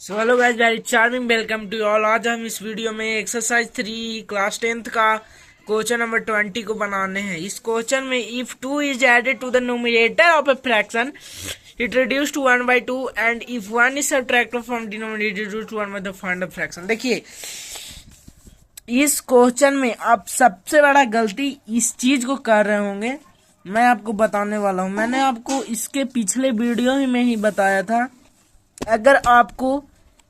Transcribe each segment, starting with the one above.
So hello guys, very charming welcome to all. आज हम इस वीडियो में एक्सरसाइज 3 क्लास 10th का क्वेश्चन नंबर 20 को बनाने हैं। इस क्वेश्चन में if 2 is added to the numerator of a fraction it reduce to 1/2 and if 1 is subtracted from denominator reduce to 1/2 find the fraction. देखिए, इस क्वेश्चन में आप सबसे बड़ा गलती इस चीज को कर रहे होंगे, मैं आपको बताने वाला हूं। मैंने आपको इसके पिछले वीडियो में ही बताया था, अगर आपको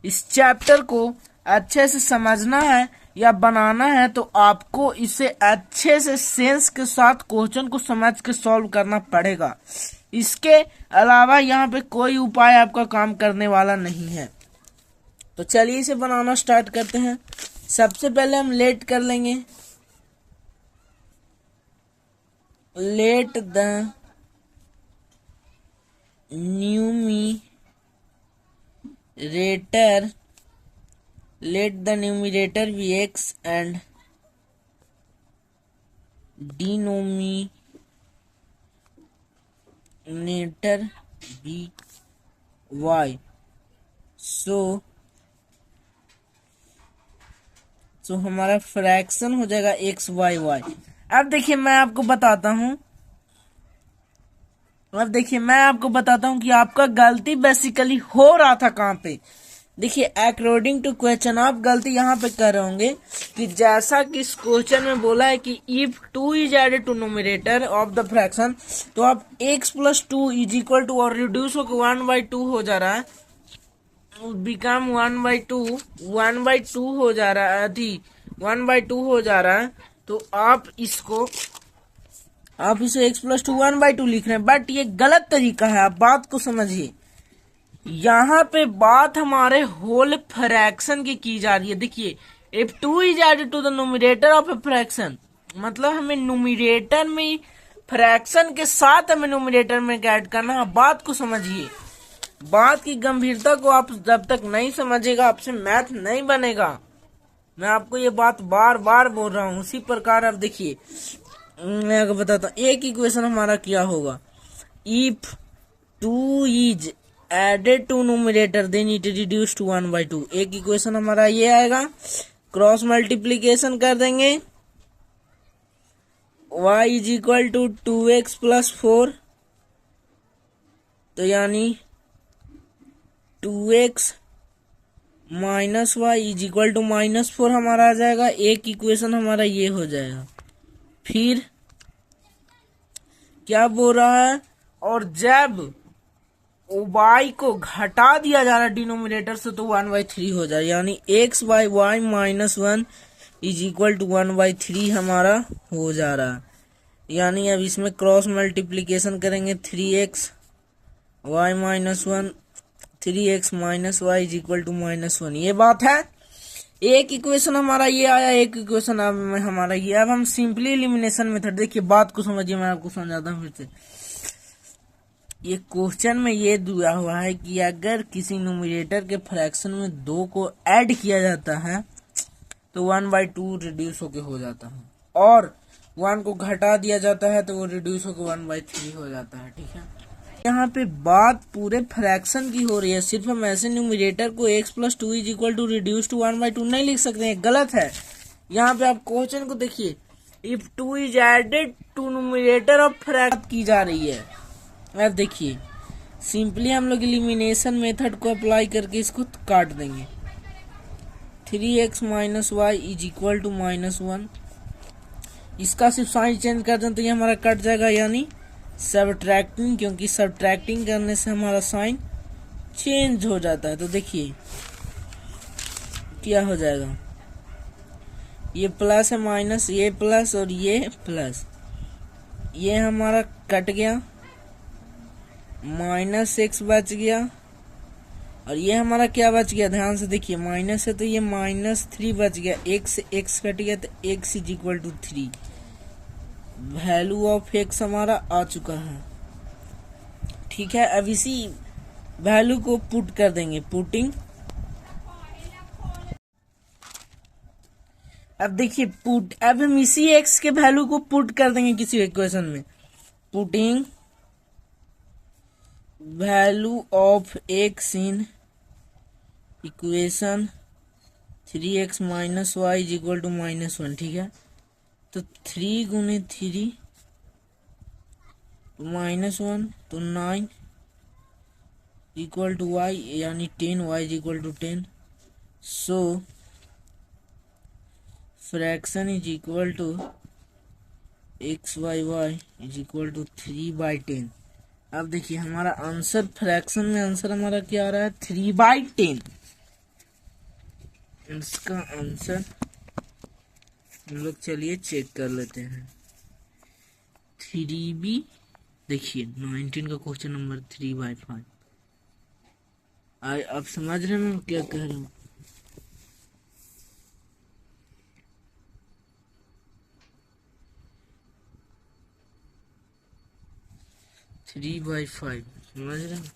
इस चैप्टर को अच्छे से समझना है या बनाना है तो आपको इसे अच्छे से सेंस के साथ क्वेश्चन को समझ के सॉल्व करना पड़ेगा। इसके अलावा यहाँ पे कोई उपाय आपका काम करने वाला नहीं है। तो चलिए इसे बनाना स्टार्ट करते हैं। सबसे पहले हम लेट कर लेंगे, let the numerator be x and denominator be y. So हमारा फ्रैक्शन हो जाएगा x y y। अब देखिए मैं आपको बताता हूं कि आपका गलती बेसिकली हो रहा था कहाँ पे। देखिए, अकॉर्डिंग टू क्वेश्चन आप गलती यहाँ पे कर रहे होंगे कि जैसा कि इस क्वेश्चन में बोला है कि if 2 is added to numerator of the fraction, तो आप x + 2 इज इक्वल टू और रिड्यूस होकर 1/2 हो जा रहा है, बिकम 1/2 हो जा रहा है, 1/2 हो जा रहा है। तो आप इसे x + 2 1/2 लिख रहे हैं, बट ये गलत तरीका है। आप बात को समझिए, यहाँ पे बात हमारे होल फ्रैक्शन की जा रही है। देखिए, if 2 is added to the numerator of a fraction, मतलब हमें न्यूमरेटर में फ्रैक्शन के साथ हमें न्यूमरेटर में ऐड करना है। बात को समझिए, बात की गंभीरता को आप जब तक नहीं समझेगा आपसे मैथ नहीं बनेगा। मैं आपको ये बात बार बार बोल रहा हूँ। उसी प्रकार आप देखिए, मैं आपको बताता हूँ। एक इक्वेशन हमारा क्या होगा, if 2 is added to numerator then it reduce to 1/2। एक इक्वेशन हमारा ये आएगा, क्रॉस मल्टीप्लीकेशन कर देंगे, y is equal to 2x + 4, तो यानी 2x - y is equal to -4 हमारा आ जाएगा। एक इक्वेशन हमारा ये हो जाएगा। फिर क्या बोल रहा है, और जब y को घटा दिया जा रहा है डिनोमिनेटर से तो 1/3 हो जाए, यानी x/y - 1 इज इक्वल टू 1/3 हमारा हो जा रहा है। यानी अब इसमें क्रॉस मल्टीप्लीकेशन करेंगे, 3x y - 1 3x - y is equal to -1। ये बात है। एक इक्वेशन हमारा ये आया, एक इक्वेशन हमारा ये। अब हम सिंपली एलिमिनेशन मेथड, देखिए बात को समझिए, मैं आपको समझाता हूँ फिर से। ये क्वेश्चन में ये दिया हुआ है कि अगर किसी न्यूमरेटर के फ्रैक्शन में 2 को ऐड किया जाता है तो 1/2 रिड्यूस होके हो जाता है, और 1 को घटा दिया जाता है तो वो रिड्यूस होकर 1/3 हो जाता है। ठीक है, यहाँ पे बात पूरे फ्रैक्शन की हो रही है। सिर्फ हम ऐसे न्यूमरेटर को x + 2 is equal to reduce to 1/2 नहीं लिख सकते हैं, गलत है। यहाँ पे आप क्वेश्चन को देखिए, if 2 is added to numerator of fraction की जा रही है। अब देखिए, सिंपली हम लोग एलिमिनेशन मेथड को अप्लाई करके इसको काट देंगे। 3x - y is equal to -1। इसका सिर्फ साइन चेंज कर दें तो ये हमारा कट जाएगा, यानी सबट्रैक्टिंग, क्योंकि सबट्रैक्टिंग करने से हमारा साइन चेंज हो जाता है। तो देखिए क्या हो जाएगा, ये प्लस है माइनस, ये प्लस और ये प्लस, ये हमारा कट गया, -x बच गया, और ये हमारा क्या बच गया, ध्यान से देखिए, माइनस है तो ये -3 बच गया। x कट गया तो x is equal to 3। Value of x हमारा आ चुका है। ठीक है, अब इसी वैल्यू को पुट कर देंगे, पुटिंग। अब देखिए अब हम इसी x के वैल्यू को पुट कर देंगे किसी इक्वेशन में, putting value of x in equation 3x minus y is equal to -1, ठीक है। तो 3 गुने 3 -1 तो 9 इक्वल टू वाई यानी 10, y is equal to 10। So fraction is equal to x by y is equal to 3/10। अब देखिए हमारा आंसर, फ्रैक्शन में आंसर हमारा क्या आ रहा है, 3/10। इसका आंसर हम लोग चलिए चेक कर लेते हैं। 3b, देखिए 19 का क्वेश्चन नंबर 3/5। आप समझ रहे हैं मैं क्या कह रहा हूँ। 3/5 समझ रहे हैं।